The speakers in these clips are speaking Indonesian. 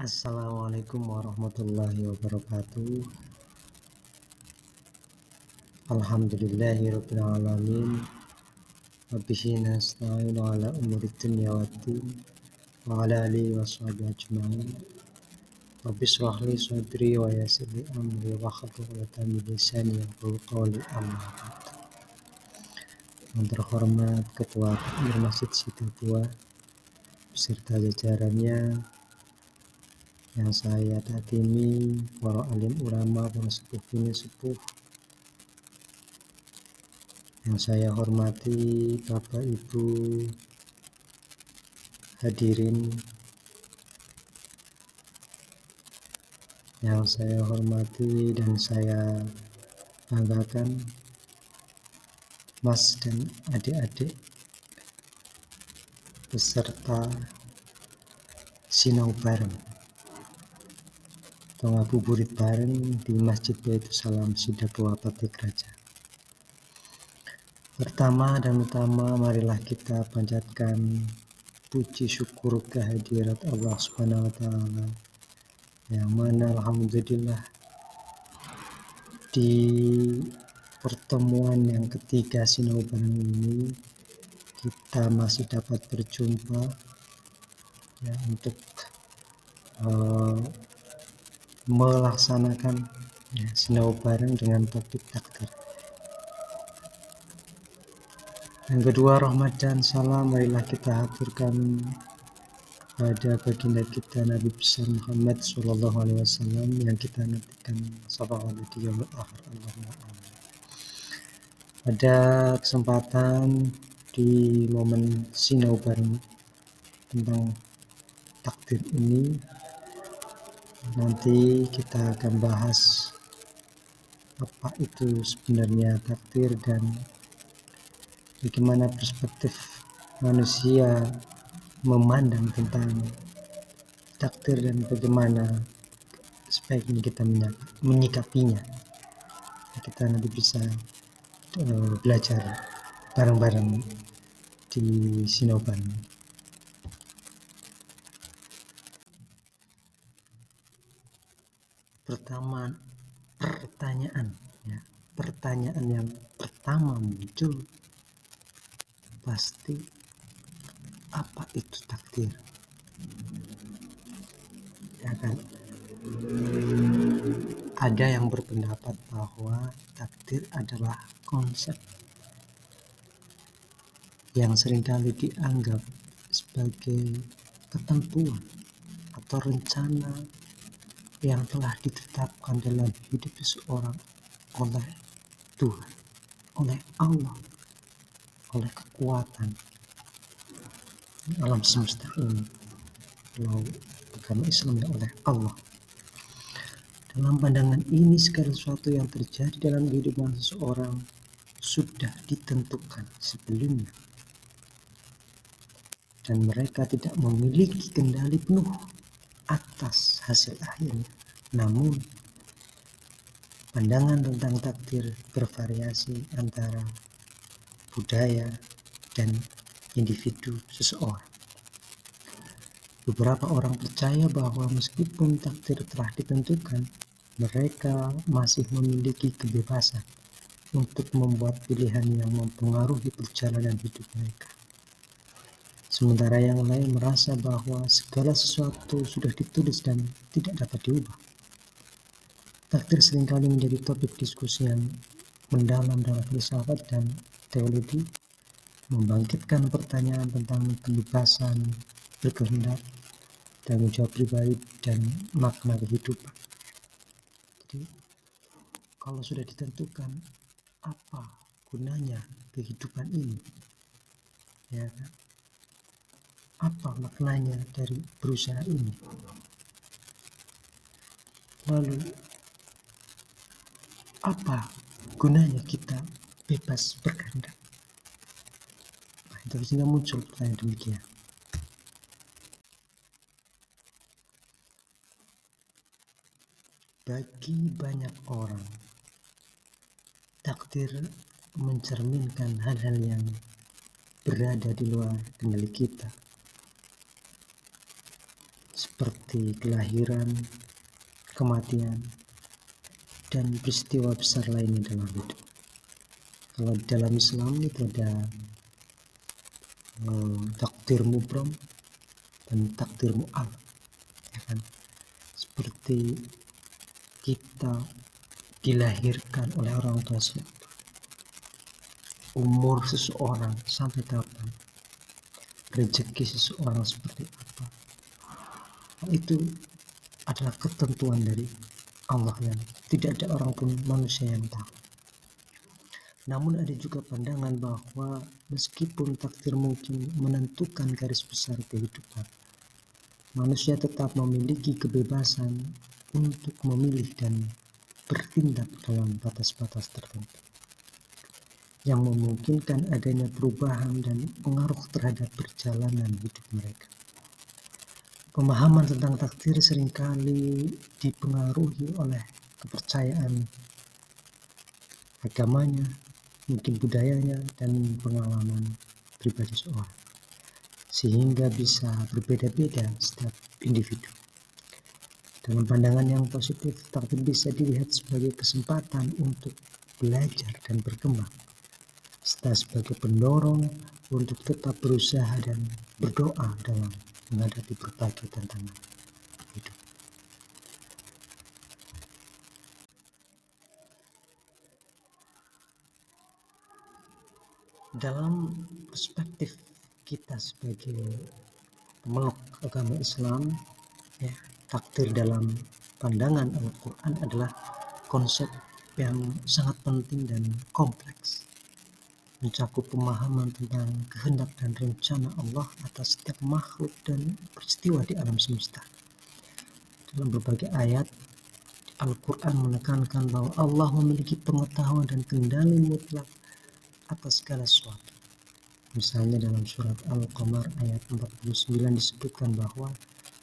Assalamualaikum warahmatullahi wabarakatuh. Alhamdulillahirabbil alamin. Wabihi nasta'inu ala umuri dunya waddin. Wa ala alihi washabihi ajma'in. Rabbi shrah li sadri wa yassir li amri wahlul 'uqdatam min lisani yafqahu qawli. Amma ba'd. Yang terhormat Ketua Takmir Masjid Sidoarjo beserta jajarannya, yang saya takdimi, para alim ulama, para sepuh bini sepuh, yang saya hormati Bapak Ibu hadirin, yang saya hormati dan saya banggakan Mas dan adik-adik beserta sinau bareng atau ngabuburit bareng di Masjid Baitus Salam Sidoarjo Patigaraja. Pertama dan utama, marilah kita panjatkan puji syukur kehadirat Allah Subhanahu wa Ta'ala, yang mana alhamdulillah di pertemuan yang ketiga sinau bareng ini kita masih dapat berjumpa ya, untuk melaksanakan sinau bareng dengan topik takdir. Yang kedua, rahmat dan salam marilah kita haturkan pada baginda kita Nabi besar Muhammad Sallallahu Alaihi Wasallam yang kita nantikan syafaatnya di yaumil akhir. Allahumma amin. Pada kesempatan di momen sinau bareng tentang takdir ini, nanti kita akan bahas apa itu sebenarnya takdir dan bagaimana perspektif manusia memandang tentang takdir dan bagaimana sebaiknya kita menyikapinya. Kita nanti bisa belajar bareng-bareng di sinau bareng. Pertama, pertanyaan yang pertama muncul pasti, apa itu takdir? Ya kan? Ada yang berpendapat bahwa takdir adalah konsep yang seringkali dianggap sebagai ketentuan atau rencana yang telah ditetapkan dalam hidup seseorang oleh Tuhan, oleh Allah, oleh kekuatan alam semesta ini, kalau agama Islam oleh Allah. Dalam pandangan ini, segala sesuatu yang terjadi dalam kehidupan seseorang sudah ditentukan sebelumnya dan mereka tidak memiliki kendali penuh atas hasil akhirnya. Namun pandangan tentang takdir bervariasi antara budaya dan individu seseorang. Beberapa orang percaya bahwa meskipun takdir telah ditentukan, mereka masih memiliki kebebasan untuk membuat pilihan yang mempengaruhi perjalanan hidup mereka. Sementara yang lain merasa bahwa segala sesuatu sudah ditulis dan tidak dapat diubah. Takdir seringkali menjadi topik diskusi yang mendalam dalam filsafat dan teologi, membangkitkan pertanyaan tentang kebebasan berkehendak, tanggung jawab pribadi, dan makna kehidupan. Jadi, kalau sudah ditentukan, apa gunanya kehidupan ini? Ya kan? Apa maknanya dari berusaha ini? Lalu, apa gunanya kita bebas berkehendak? Nah, itu sehingga muncul pertanyaan demikian. Bagi banyak orang, takdir mencerminkan hal-hal yang berada di luar kendali kita, seperti seperti kelahiran, kematian, dan peristiwa besar lainnya dalam hidup. Kalau dalam Islam itu ada takdir mubram dan takdir mu'al, ya kan? Seperti kita dilahirkan oleh orang tua siapa, umur seseorang sampai kapan, rezeki seseorang seperti apa, itu adalah ketentuan dari Allah yang tidak ada orang pun manusia yang tahu. Namun ada juga pandangan bahwa meskipun takdir mungkin menentukan garis besar kehidupan, manusia tetap memiliki kebebasan untuk memilih dan bertindak dalam batas-batas tertentu yang memungkinkan adanya perubahan dan pengaruh terhadap perjalanan hidup mereka. Pemahaman tentang takdir seringkali dipengaruhi oleh kepercayaan agamanya, mungkin budayanya, dan pengalaman pribadi seorang, sehingga bisa berbeda-beda setiap individu. Dalam pandangan yang positif, takdir bisa dilihat sebagai kesempatan untuk belajar dan berkembang, serta sebagai pendorong untuk tetap berusaha dan berdoa dalam menghadapi berbagai tantangan hidup. Dalam perspektif kita sebagai pemeluk agama Islam, ya, takdir dalam pandangan Al-Quran adalah konsep yang sangat penting dan kompleks, mencakup pemahaman tentang kehendak dan rencana Allah atas setiap makhluk dan peristiwa di alam semesta. Dalam berbagai ayat, Al-Quran menekankan bahwa Allah memiliki pengetahuan dan kendali mutlak atas segala sesuatu. Misalnya dalam surat Al-Qamar ayat 49 disebutkan bahwa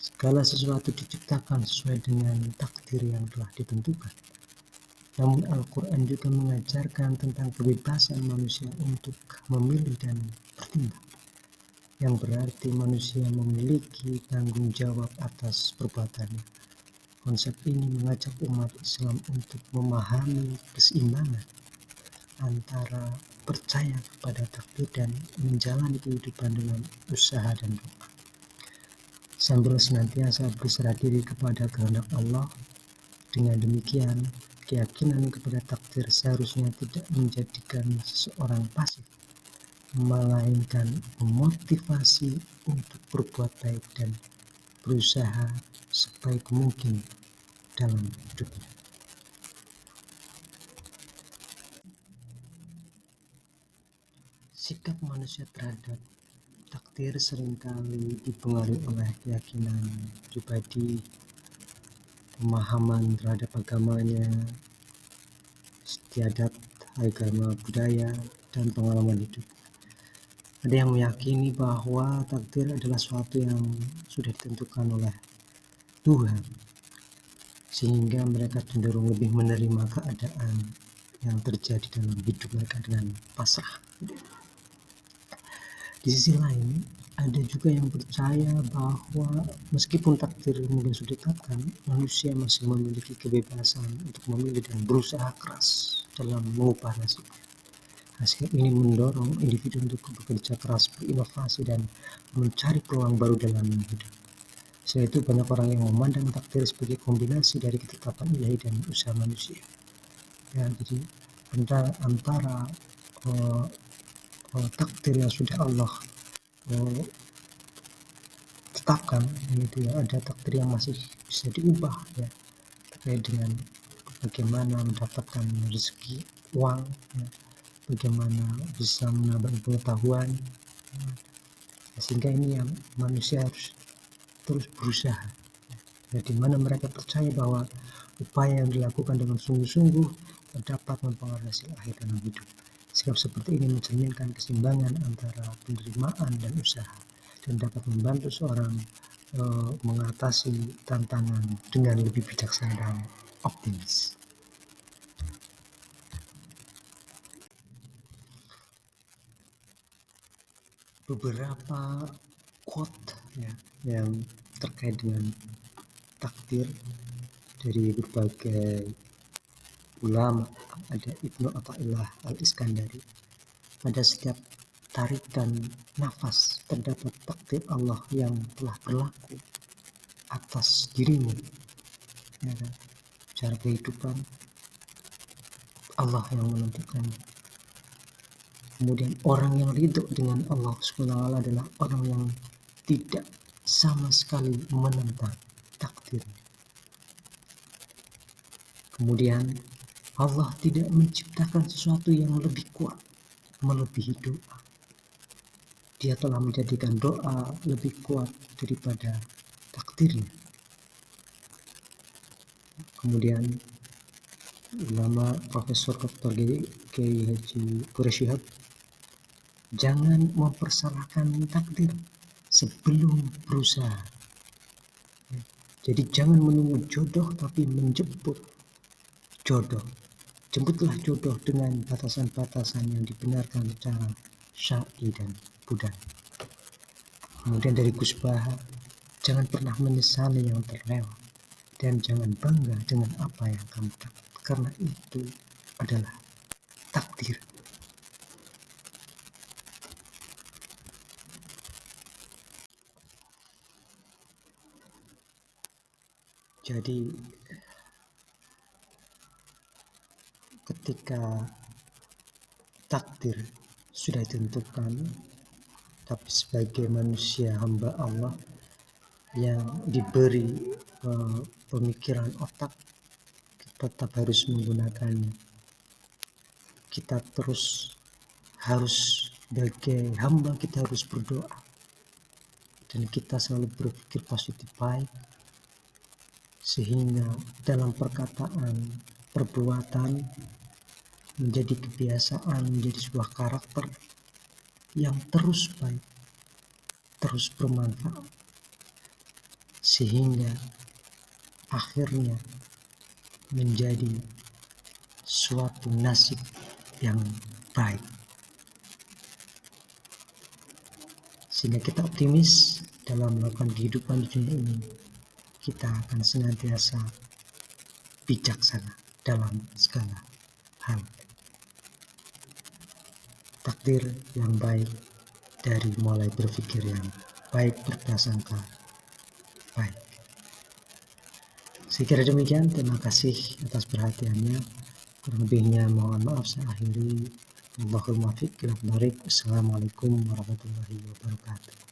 segala sesuatu diciptakan sesuai dengan takdir yang telah ditentukan. Namun Al-Quran juga mengajarkan tentang kebebasan manusia untuk memilih dan bertindak, yang berarti manusia memiliki tanggung jawab atas perbuatannya. Konsep ini mengajak umat Islam untuk memahami keseimbangan antara percaya kepada takdir dan menjalani kehidupan dengan usaha dan doa, sambil senantiasa berserah diri kepada kehendak Allah. Dengan demikian, keyakinan kepada takdir seharusnya tidak menjadikan seseorang pasif, melainkan memotivasi untuk berbuat baik dan berusaha sebaik mungkin dalam hidupnya. Sikap manusia terhadap takdir seringkali dipengaruhi oleh keyakinan pribadi, pemahaman terhadap agamanya, istiadat agama, budaya, dan pengalaman hidup. Ada yang meyakini bahwa takdir adalah sesuatu yang sudah ditentukan oleh Tuhan, sehingga mereka cenderung lebih menerima keadaan yang terjadi dalam hidup mereka dengan pasrah. Di sisi lain, ada juga yang percaya bahwa meskipun takdir mungkin sudah ditetapkan, manusia masih memiliki kebebasan untuk memilih dan berusaha keras dalam mengubah nasibnya. Hasil ini mendorong individu untuk bekerja keras, berinovasi, dan mencari peluang baru dalam hidup. Selain itu, banyak orang yang memandang takdir sebagai kombinasi dari ketetapan ilahi dan usaha manusia. Ya, jadi antara takdir yang sudah Allah tetapkan, itu ya, ada takdir yang masih bisa diubah, ya, terkait dengan bagaimana mendapatkan rezeki uang, ya, bagaimana bisa menambah pengetahuan, ya, sehingga ini yang manusia harus terus berusaha, ya, di mana mereka percaya bahwa upaya yang dilakukan dengan sungguh-sungguh dapat mempengaruhi hasil akhir dalam hidup. Sikap seperti ini mencerminkan keseimbangan antara penerimaan dan usaha, dan dapat membantu seorang mengatasi tantangan dengan lebih bijaksana dan optimis. Beberapa quote, ya, yang terkait dengan takdir dari berbagai ulama. Ada Ibnu Athaillah Al-Iskandari. Pada setiap tarikan nafas terdapat takdir Allah yang telah berlaku atas dirimu, ya kan? Cara kehidupan Allah yang menentukannya. Kemudian orang yang ridho dengan Allah SWT adalah orang yang tidak sama sekali menentang takdir. Kemudian Allah tidak menciptakan sesuatu yang lebih kuat melebihi doa. Dia telah menjadikan doa lebih kuat daripada takdirnya. Kemudian ulama Profesor Dr. Kiai Haji Quraish Shihab, jangan mempersalahkan takdir sebelum berusaha. Jadi jangan menunggu jodoh tapi menjemput jodoh. Jemputlah jodoh dengan batasan-batasan yang dibenarkan secara syar'i dan budaya. Kemudian dari Gus Baha, jangan pernah menyesali yang terlewat dan jangan bangga dengan apa yang kamu dapat, karena itu adalah takdir. Jadi ketika takdir sudah ditentukan, tapi sebagai manusia hamba Allah yang diberi pemikiran otak, kita tetap harus menggunakannya. Kita terus harus sebagai hamba, kita harus berdoa dan kita selalu berpikir positif baik, sehingga dalam perkataan, perbuatan menjadi kebiasaan, menjadi sebuah karakter yang terus baik, terus bermanfaat, sehingga akhirnya menjadi suatu nasib yang baik. Sehingga kita optimis dalam melakukan kehidupan di dunia ini, kita akan senantiasa bijaksana dalam segala hal. Takdir yang baik dari mulai berpikir yang baik, berprasangka baik. Saya kira demikian, terima kasih atas perhatiannya. Kurang lebihnya mohon maaf, saya akhiri. Wallahul muwaffiq ila thoriq. Assalamualaikum warahmatullahi wabarakatuh.